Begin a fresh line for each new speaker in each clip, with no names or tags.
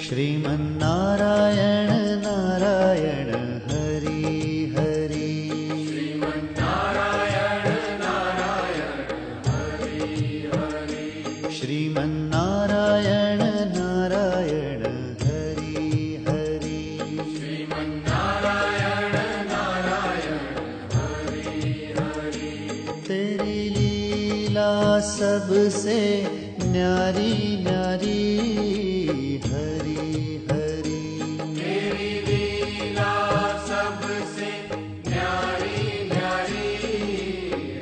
श्रीमन्नारायण नारायण हरि हरि।
श्रीमन्नारायण नारायण हरि हरि।
श्रीमन्नारायण नारायण हरि हरि।
श्रीमन्नारायण नारायण हरि हरि।
तेरी लीला सबसे न्यारी न्यारी हरि हरि।
तेरी लीला सबसे न्यारी न्यारी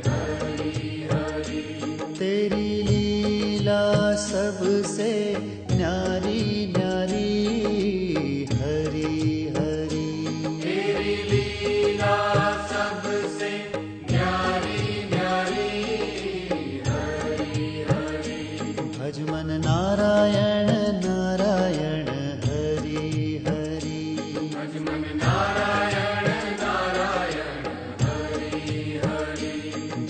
हरि हरि।
तेरी लीला सबसे न्यारी न्यारी हरि हरि।
तेरी लीला सबसे न्यारी न्यारी हरि हरि।
भज मन नारायण नारायण हरि हरि।
भज मन नारायण नारायण हरि हरि।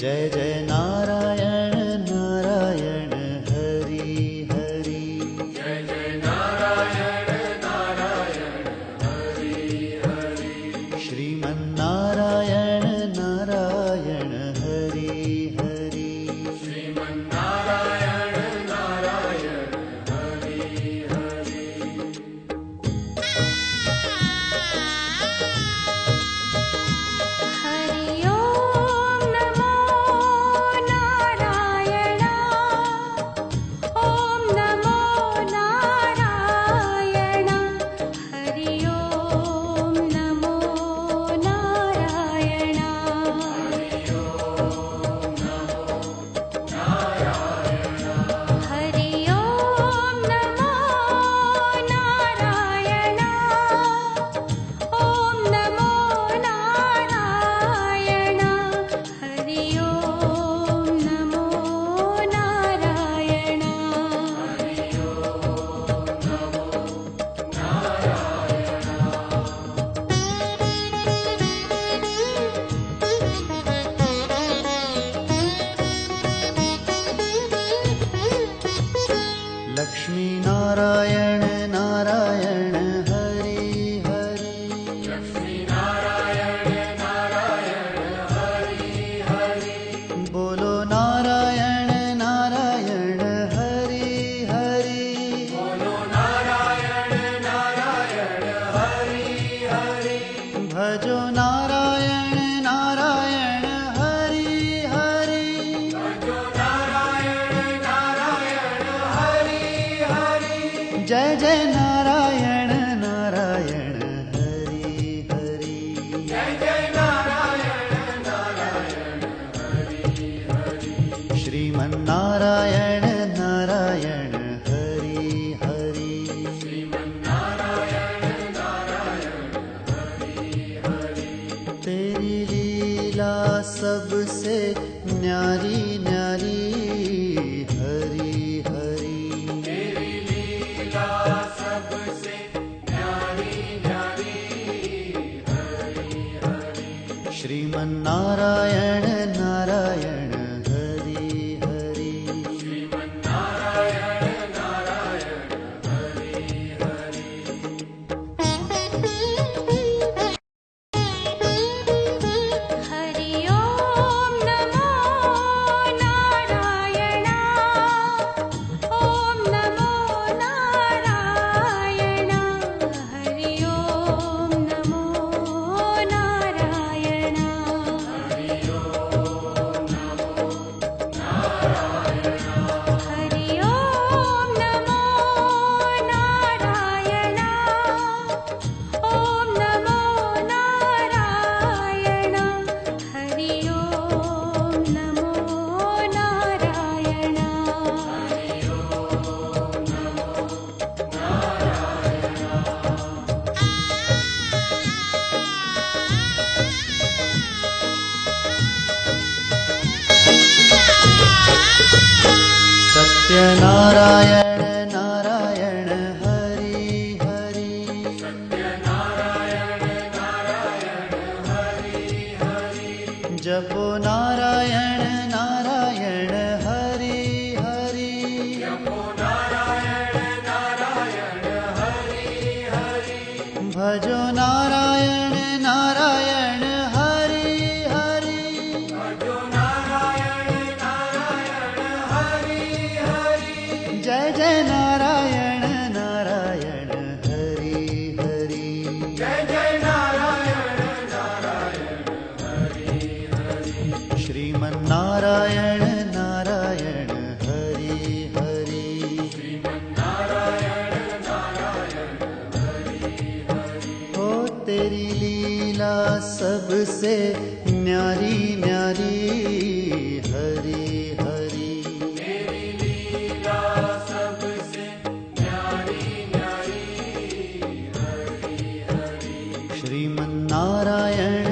जय जय नारायण नारायण हरि हरि।
जय जय नारायण नारायण हरि हरि।
श्रीमन्नारायण नारायण हरि हरि।
श्रीमन्नारायण नारायण हरि हरि।
हरि ओम नमो नारायण। ओम नमो नारायण। हरि ओम नमो नारायण।
हरि ओम नमो नारायण।
हरि ओम नमो नारायण। ओम नमो नारायण। हरि ओम नमो नारायण।
हरि ओम नमो
लक्ष्मी नारायण नारायण हरि हरि।
लक्ष्मी नारायण नारायण हरि हरि।
बोलो नारायण नारायण हरि हरि।
बोलो नारायण नारायण हरि हरि।
भजो नारायण नारायण हरि हरि।
भजो नारायण नारायण हरि हरि।
जय जय नारायण नारायण हरि हरि।
जय जय नारायण नारायण हरि हरि।
श्रीमन्नारायण नारायण हरि हरि।
श्रीमन्नारायण नारायण हरि हरि।
तेरी लीला सबसे न्यारी न्यारी हरि हरि।
तेरी लीला सबसे न्यारी न्यारी हरि हरि।
श्रीमन्नारायण नारायण हरि हरि।
श्रीमन्नारायण नारायण हरि हरि।
हरि ओम नमो नारायण। ओम नमो नारायण। हरि ओम नमो नारायण।
हरि ओम नमो नारायण।
हरि ओम नमो नारायण। ओम नमो नारायण। हरि ओम नमो नारायण।
हरि ओम नमो
सत्यनारायण नारायण हरि हरि।
सत्यनारायण नारायण हरि हरि।
जपो नारायण नारायण हरि हरि।
जपो नारायण नारायण हरि
नारायण नारायण हरि हरि
नारायण नारायण हरि हरि
हो तेरी लीला सबसे न्यारी न्यारी हरि हरि
तेरी लीला सबसे न्यारी न्यारी हरि हरि
श्रीमन्नारायण